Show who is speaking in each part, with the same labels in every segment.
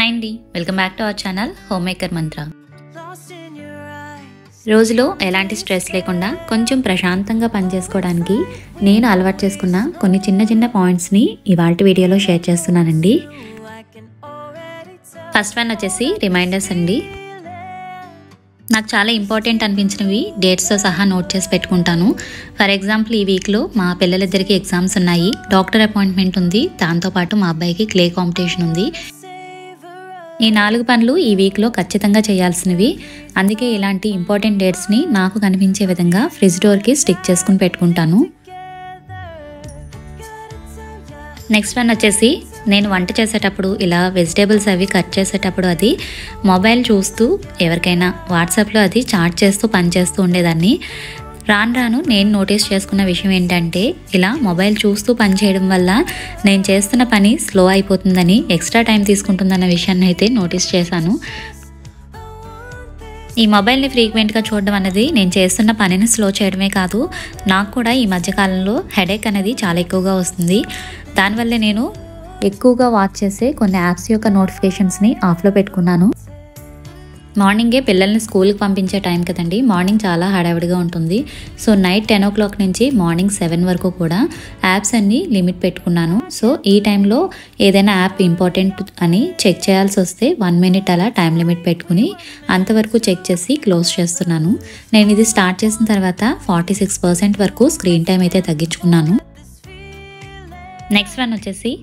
Speaker 1: Hi అండి, welcome back to our channel home maker మంత్ర. రోజులో ఎలాంటి స్ట్రెస్ లేకుండా కొంచెం ప్రశాంతంగా పనిచేసుకోవడానికి నేను అలవాటు చేసుకున్న కొన్ని చిన్న చిన్న పాయింట్స్ని ఇవాళ వీడియోలో షేర్ చేస్తున్నానండి. ఫస్ట్ వన్ వచ్చేసి రిమైండర్స్ అండి. నాకు చాలా ఇంపార్టెంట్ అనిపించినవి డేట్స్తో సహా నోట్ చేసి పెట్టుకుంటాను. ఫర్ ఎగ్జాంపుల్, ఈ వీక్లో మా పిల్లలిద్దరికి ఎగ్జామ్స్ ఉన్నాయి, డాక్టర్ అపాయింట్మెంట్ ఉంది, దాంతోపాటు మా అబ్బాయికి క్లే కాంపిటీషన్ ఉంది. ఈ 4 పనులు ఈ వీక్లో ఖచ్చితంగా చేయాల్సినవి. అందుకే ఇలాంటి ఇంపార్టెంట్ డేట్స్ని నాకు కనిపించే విధంగా ఫ్రిడ్జ్ డోర్కి స్టిక్ చేసుకుని పెట్టుకుంటాను. నెక్స్ట్ వన్ వచ్చేసి, నేను వంట చేసేటప్పుడు ఇలా వెజిటేబుల్స్ అవి కట్ చేసేటప్పుడు అది మొబైల్ చూస్తూ ఎవరికైనా వాట్సాప్లో అది చాట్ చేస్తూ పనిచేస్తూ ఉండేదాన్ని. రాను నేను నోటీస్ చేసుకున్న విషయం ఏంటంటే, ఇలా మొబైల్ చూస్తూ పని చేయడం వల్ల నేను చేస్తున్న పని స్లో అయిపోతుందని, ఎక్స్ట్రా టైం తీసుకుంటుందన్న విషయాన్ని అయితే నోటీస్ చేశాను. ఈ మొబైల్ని ఫ్రీక్వెంట్గా చూడడం అనేది నేను చేస్తున్న పనిని స్లో చేయడమే కాదు, నాకు కూడా ఈ మధ్యకాలంలో హెడేక్ అనేది చాలా ఎక్కువగా వస్తుంది. దానివల్లే నేను ఎక్కువగా వాచ్ చేసే కొన్ని యాప్స్ యొక్క నోటిఫికేషన్స్ని ఆఫ్లో పెట్టుకున్నాను. మార్నింగే పిల్లల్ని స్కూల్కి పంపించే టైం కదండి, మార్నింగ్ చాలా హడావిడిగా ఉంటుంది. సో నైట్ 10 o'clock నుంచి మార్నింగ్ 7 వరకు కూడా యాప్స్ అన్నీ లిమిట్ పెట్టుకున్నాను. సో ఈ టైంలో ఏదైనా యాప్ ఇంపార్టెంట్ అని చెక్ చేయాల్సి వస్తే 1 minute అలా టైం లిమిట్ పెట్టుకుని అంతవరకు చెక్ చేసి క్లోజ్ చేస్తున్నాను. నేను ఇది స్టార్ట్ చేసిన తర్వాత 46% వరకు స్క్రీన్ టైం అయితే తగ్గించుకున్నాను. నెక్స్ట్ వన్ వచ్చేసి,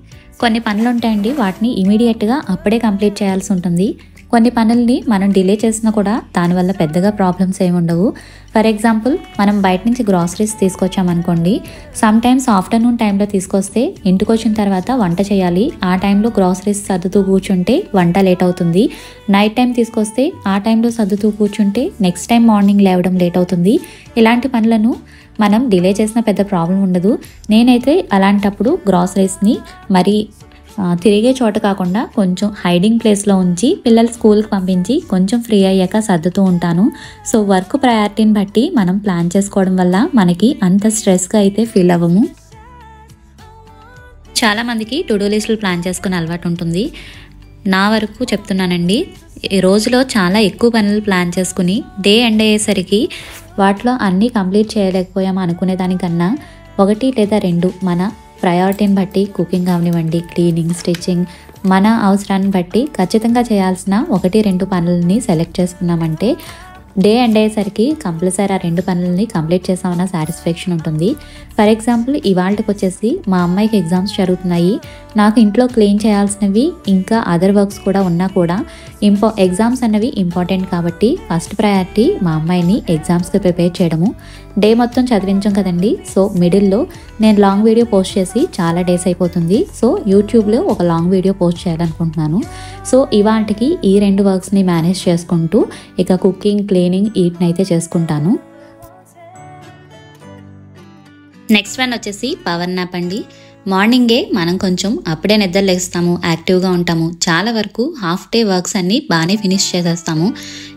Speaker 1: కొన్ని పనులు ఉంటాయండి, వాటిని ఇమీడియట్గా అప్పుడే కంప్లీట్ చేయాల్సి ఉంటుంది. కొన్ని పనుల్ని మనం డిలే చేసినా కూడా దానివల్ల పెద్దగా ప్రాబ్లమ్స్ ఏమి ఉండవు. ఫర్ ఎగ్జాంపుల్, మనం బయట నుంచి గ్రాసరీస్ తీసుకొచ్చామనుకోండి, సమ్ టైమ్స్ ఆఫ్టర్నూన్ టైంలో తీసుకొస్తే ఇంటికి వచ్చిన తర్వాత వంట చేయాలి. ఆ టైంలో గ్రాసరీస్ సర్దుతూ కూర్చుంటే వంట లేట్ అవుతుంది. నైట్ టైం తీసుకొస్తే ఆ టైంలో సర్దుతూ కూర్చుంటే నెక్స్ట్ టైం మార్నింగ్ లేవడం లేట్ అవుతుంది. ఇలాంటి పనులను మనం డిలే చేసిన పెద్ద ప్రాబ్లం ఉండదు. నేనైతే అలాంటప్పుడు గ్రాసరీస్ని మరి తిరిగే చోట కాకుండా కొంచెం హైడింగ్ ప్లేస్లో ఉంచి పిల్లలు స్కూల్కి పంపించి కొంచెం ఫ్రీ అయ్యాక సర్దుతూ ఉంటాను. సో వర్క్ ప్రయారిటీని బట్టి మనం ప్లాన్ చేసుకోవడం వల్ల మనకి అంత స్ట్రెస్గా అయితే ఫీల్ అవ్వము. చాలామందికి టు డూ లిస్టులు ప్లాన్ చేసుకునే అలవాటు ఉంటుంది. నా వరకు చెప్తున్నానండి, ఈ రోజులో చాలా ఎక్కువ పనులు ప్లాన్ చేసుకుని డే ఎండ్ అయ్యేసరికి వాటిలో అన్నీ కంప్లీట్ చేయలేకపోయాము అనుకునే దానికన్నా 1 లేదా 2 మన ప్రయారిటీని బట్టి, కుకింగ్ అవనివ్వండి, క్లీనింగ్, స్టిచ్చింగ్, మన అవసరాన్ని బట్టి ఖచ్చితంగా చేయాల్సిన 1-2 పనులని సెలెక్ట్ చేసుకున్నామంటే డే ఎండ్ అయ్యేసరికి కంపల్సరీ ఆ 2 పనులని కంప్లీట్ చేసామన్న సాటిస్ఫాక్షన్ ఉంటుంది. ఫర్ ఎగ్జాంపుల్, ఇవాళకి వచ్చేసి మా అమ్మాయికి ఎగ్జామ్స్ జరుగుతున్నాయి. నాకు ఇంట్లో క్లీన్ చేయాల్సినవి ఇంకా అదర్ వర్క్స్ కూడా ఉన్నా కూడా ఎగ్జామ్స్ అన్నవి ఇంపార్టెంట్ కాబట్టి ఫస్ట్ ప్రయారిటీ మా అమ్మాయిని ఎగ్జామ్స్కి ప్రిపేర్ చేయడము. డే మొత్తం చదివించాం కదండి, సో మిడిల్లో నేను లాంగ్ వీడియో పోస్ట్ చేసి చాలా డేస్ అయిపోతుంది. సో యూట్యూబ్లో ఒక లాంగ్ వీడియో పోస్ట్ చేయాలనుకుంటున్నాను. సో ఇవాళకి ఈ 2 వర్క్స్ని మేనేజ్ చేసుకుంటూ ఇక కుకింగ్, క్లీనింగ్ వీటినైతే చేసుకుంటాను. నెక్స్ట్ వన్ వచ్చేసి పవర్ నాప్ అండి. మార్నింగే మనం కొంచెం అప్పుడే నిద్ర లేస్తాము, యాక్టివ్గా ఉంటాము. చాలా వరకు హాఫ్ డే వర్క్స్ అన్నీ బాగానే ఫినిష్ చేసేస్తాము.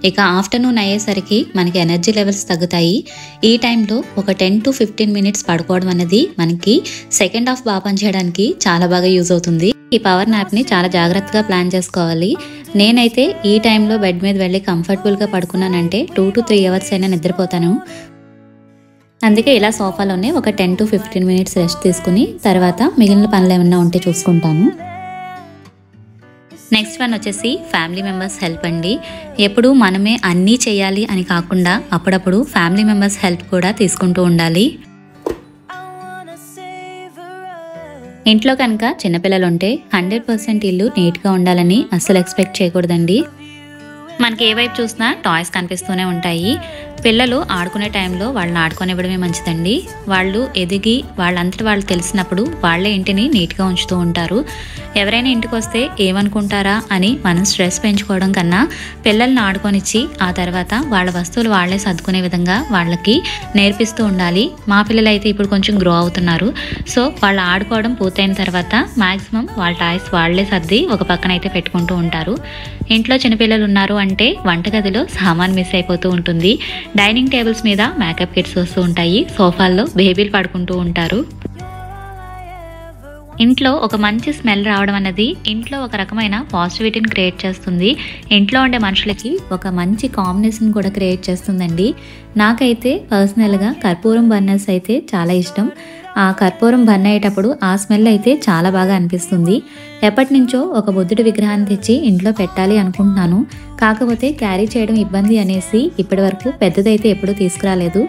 Speaker 1: ఇక ఆఫ్టర్నూన్ అయ్యేసరికి మనకి ఎనర్జీ లెవెల్స్ తగ్గుతాయి. ఈ టైంలో ఒక 10 to 15 minutes పడుకోవడం అనేది మనకి సెకండ్ హాఫ్ బాగా పనిచేయడానికి చాలా బాగా యూజ్ అవుతుంది. ఈ పవర్ నాప్ని చాలా జాగ్రత్తగా ప్లాన్ చేసుకోవాలి. నేనైతే ఈ టైంలో బెడ్ మీద వెళ్ళి కంఫర్టబుల్గా పడుకున్నానంటే 2 to 3 hours అయినా నిద్రపోతాను. అందుకే ఇలా సోఫాలోనే ఒక 10 to 15 minutes రెస్ట్ తీసుకుని తర్వాత మిగిలిన పనులు ఏమన్నా ఉంటే చూసుకుంటాను. నెక్స్ట్ వన్ వచ్చేసి ఫ్యామిలీ మెంబర్స్ హెల్ప్ అండి. ఎప్పుడు మనమే అన్నీ చేయాలి అని కాకుండా అప్పుడప్పుడు ఫ్యామిలీ మెంబర్స్ హెల్ప్ కూడా తీసుకుంటూ ఉండాలి. ఇంట్లో కనుక చిన్నపిల్లలు ఉంటే 100% ఇల్లు నీట్గా ఉండాలని అస్సలు ఎక్స్పెక్ట్ చేయకూడదండి. మనకి ఏ వైపు చూసినా టాయ్స్ కనిపిస్తూనే ఉంటాయి. పిల్లలు ఆడుకునే టైంలో వాళ్ళని ఆడుకోనివ్వడమే మంచిదండి. వాళ్ళు ఎదిగి వాళ్ళంతటి వాళ్ళు తెలిసినప్పుడు వాళ్ళే ఇంటిని నీట్గా ఉంచుతూ ఉంటారు. ఎవరైనా ఇంటికి వస్తే ఏమనుకుంటారా అని మనం స్ట్రెస్ పెంచుకోవడం కన్నా పిల్లల్ని ఆడుకొనిచ్చి ఆ తర్వాత వాళ్ళ వస్తువులు వాళ్ళే సర్దుకునే విధంగా వాళ్ళకి నేర్పిస్తూ ఉండాలి. మా పిల్లలు అయితే ఇప్పుడు కొంచెం గ్రో అవుతున్నారు. సో వాళ్ళు ఆడుకోవడం పూర్తయిన తర్వాత మ్యాక్సిమం వాళ్ళ టాయ్స్ వాళ్ళే సర్ది ఒక పక్కన అయితే పెట్టుకుంటూ ఉంటారు. ఇంట్లో చిన్నపిల్లలు ఉన్నారు అంటే వంటగదిలో సామాన్ మిస్ అయిపోతూ ఉంటుంది. డైనింగ్ టేబుల్స్ మీద మేకప్ కిట్స్ వస్తూ ఉంటాయి. సోఫాల్లో బేబీలు పడుకుంటూ ఉంటారు. ఇంట్లో ఒక మంచి స్మెల్ రావడం అన్నది ఇంట్లో ఒక రకమైన పాజిటివిటీని క్రియేట్ చేస్తుంది. ఇంట్లో ఉండే మనుషులకి ఒక మంచి కాంబినేషన్ కూడా క్రియేట్ చేస్తుందండి. నాకైతే పర్సనల్గా కర్పూరం బర్నర్స్ అయితే చాలా ఇష్టం. ఆ కర్పూరం బర్న్ అయ్యేటప్పుడు ఆ స్మెల్ అయితే చాలా బాగా అనిపిస్తుంది. ఎప్పటి నుంచో ఒక బుద్ధుడి విగ్రహాన్ని తెచ్చి ఇంట్లో పెట్టాలి అనుకుంటున్నాను. కాకపోతే క్యారీ చేయడం ఇబ్బంది అనేసి ఇప్పటి వరకు పెద్దదైతే ఎప్పుడూ తీసుకురాలేదు.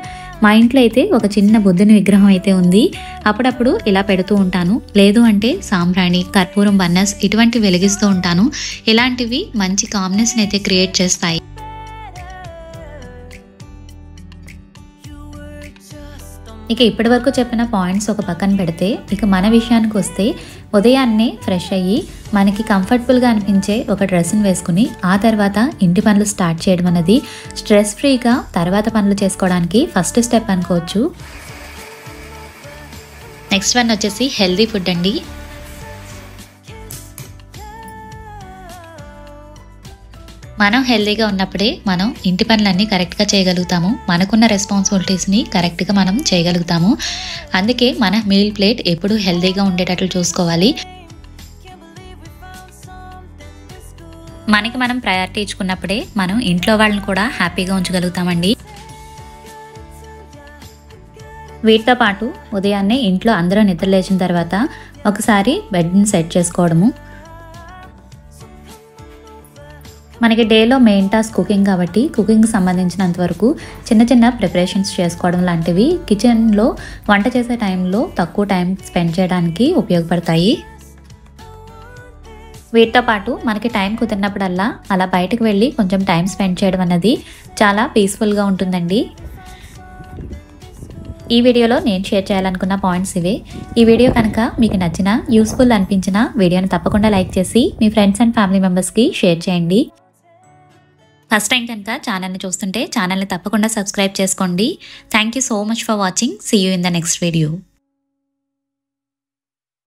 Speaker 1: మా ఇంట్లో అయితే ఒక చిన్న బుద్ధుని విగ్రహం అయితే ఉంది. అప్పుడప్పుడు ఇలా పెడుతూ ఉంటాను. లేదు అంటే సాంబ్రాణి, కర్పూరం బర్నర్స్ ఇటువంటి వెలిగిస్తూ ఉంటాను. ఇలాంటివి మంచి కాంబినేషన్ అయితే క్రియేట్ చేస్తాయి. ఇక ఇప్పటి వరకు చెప్పిన పాయింట్స్ ఒక పక్కన పెడితే ఇక మన విషయానికి వస్తే ఉదయాన్నే ఫ్రెష్ అయ్యి మనకి కంఫర్టబుల్గా అనిపించే ఒక డ్రెస్ని వేసుకుని ఆ తర్వాత ఇంటి పనులు స్టార్ట్ చేయడం అనేది స్ట్రెస్ ఫ్రీగా తర్వాత పనులు చేసుకోవడానికి ఫస్ట్ స్టెప్ అనుకోవచ్చు. నెక్స్ట్ వన్ వచ్చేసి హెల్దీ ఫుడ్ అండి. మనం హెల్దీగా ఉన్నప్పుడే మనం ఇంటి పనులన్నీ కరెక్ట్గా చేయగలుగుతాము. మనకున్న రెస్పాన్సిబిలిటీస్ని కరెక్ట్గా మనం చేయగలుగుతాము. అందుకే మన మీల్ ప్లేట్ ఎప్పుడూ హెల్దీగా ఉండేటట్లు చూసుకోవాలి. మనకి మనం ప్రయారిటీ ఇచ్చుకున్నప్పుడే మనం ఇంట్లో వాళ్ళని కూడా హ్యాపీగా ఉంచగలుగుతామండి. వీటితో పాటు ఉదయాన్నే ఇంట్లో అందరూ నిద్ర లేచిన తర్వాత ఒకసారి బెడ్ని సెట్ చేసుకోవడము. మనకి డేలో మెయిన్ టాస్క్ కుకింగ్ కాబట్టి కుకింగ్కి సంబంధించినంత వరకు చిన్న చిన్న ప్రిపరేషన్స్ చేసుకోవడం లాంటివి కిచెన్లో వంట చేసే టైంలో తక్కువ టైం స్పెండ్ చేయడానికి ఉపయోగపడతాయి. వీటితో పాటు మనకి టైం కుదిరినప్పుడల్లా అలా బయటకు వెళ్ళి కొంచెం టైం స్పెండ్ చేయడం అన్నది చాలా పీస్ఫుల్గా ఉంటుందండి. ఈ వీడియోలో నేను షేర్ చేయాలనుకున్న పాయింట్స్ ఇవే. ఈ వీడియో కనుక మీకు నచ్చిన, యూస్ఫుల్ అనిపించిన వీడియోని తప్పకుండా లైక్ చేసి మీ ఫ్రెండ్స్ అండ్ ఫ్యామిలీ మెంబర్స్కి షేర్ చేయండి. ఫస్ట్ టైం కనుక ఛానల్ని చూస్తుంటే ఛానల్ని తప్పకుండా సబ్స్క్రైబ్ చేసుకోండి. Thank you so much for watching. See you in the next video.